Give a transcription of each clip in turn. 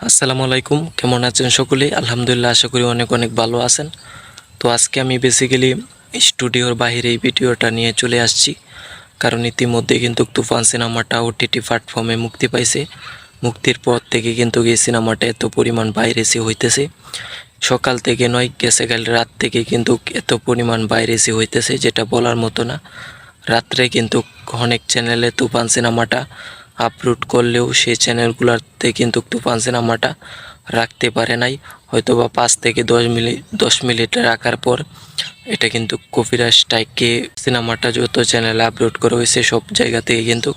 আসসালামু আলাইকুম, কেমন আছেন সকলে? আলহামদুলিল্লাহ, আশা করি অনেক অনেক ভালো আছেন। তো আজকে আমি বেসিক্যালি স্টুডিওর বাইরে এই ভিডিওটা নিয়ে চলে আসছি, কারণ ইতিমধ্যে কিন্তু তুফান সিনেমাটা ওটিটি প্ল্যাটফর্মে মুক্তি পাইছে। মুক্তির পর থেকে কিন্তু এই সিনেমাটা এত পরিমাণ ভাইরাসি হইতেছে, সকাল থেকে নয়, গেছে কাল রাত থেকে কিন্তু এত পরিমাণ ভাইরাসি হইতেছে যেটা বলার মতো না। রাত্রে কিন্তু অনেক চ্যানেলে তুফান সিনেমাটা আপলোড করলেও সেই চ্যানেলগুলোতে কিন্তু তুফান সিনেমাটা রাখতে পারে নাই, হয়তো বা 5 থেকে 10 মিনিট রাখার পর এটা কিন্তু কপিরাইট স্ট্রাইকে সিনেমাটা যত চ্যানেলে আপলোড করা হয়েছে সব জায়গা থেকে কিন্তু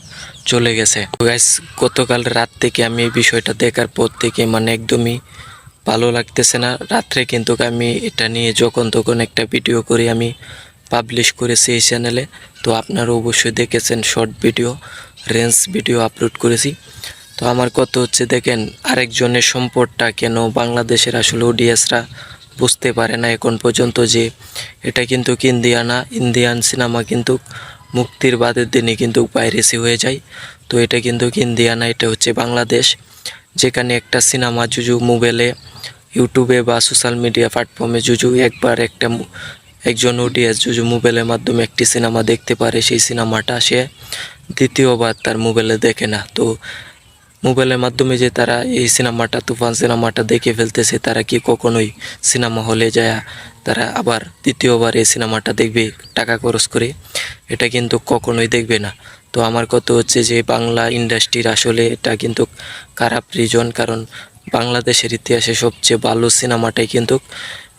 চলে গেছে। গাইস, গতকাল রাত থেকে আমি এই বিষয়টা দেখার পর থেকে একদমই ভালো লাগতেছে না। রাত্রে কিন্তু আমি এটা নিয়ে যখন তখন একটা ভিডিও করে আমি পাবলিশ করেছি এই চ্যানেলে। তো আপনারা অবশ্যই দেখেছেন, short video, range video upload করেছি। তো আমার কথা হচ্ছে, দেখেন আরেকজনের সম্পদটা কেন বাংলাদেশের আসলে অডিয়েন্সরা বুঝতে পারে না এখন পর্যন্ত, যে এটা কিন্তু ইন্ডিয়ান সিনেমা কিন্তু মুক্তির বাদের দিনে কিন্তু পাইরেসি হয়ে যায়। তো এটা কিন্তু ইন্ডিয়ানা, এটা হচ্ছে বাংলাদেশ, যেখানে একটা সিনেমা জুজু মোবাইলে, ইউটিউবে বা সোশ্যাল মিডিয়া প্ল্যাটফর্মে জুজু একজন অডিয়েন্স জুজু মোবাইলের মাধ্যমে একটি সিনেমা দেখতে পারে, সেই সিনেমাটা সে দ্বিতীয়বার তার মোবাইলে দেখে না। তো মোবাইলের মাধ্যমে যে তারা এই সিনেমাটা, তুফান সিনেমাটা দেখে ফেলতেছে, তারা কি কখনোই সিনেমা হলে যায় তারা আবার দ্বিতীয়বার এই সিনেমাটা দেখবে টাকা খরচ করে? এটা কিন্তু কখনোই দেখবে না। তো আমার কথা হচ্ছে যে বাংলা ইন্ডাস্ট্রির আসলে এটা কিন্তু খারাপ রিজন, কারণ বাংলাদেশের ইতিহাসে সবচেয়ে ভালো সিনেমাটাই কিন্তু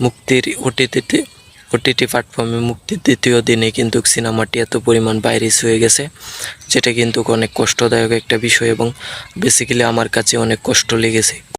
মুক্তির ওটিটি প্ল্যাটফর্মে মুক্তির দ্বিতীয় দিনে কিন্তু সিনেমাটি এত পরিমাণ ভাইরাস হয়ে গেছে, যেটা কিন্তু অনেক কষ্টদায়ক একটা বিষয় এবং বেসিক্যালি আমার কাছে অনেক কষ্ট লেগেছে।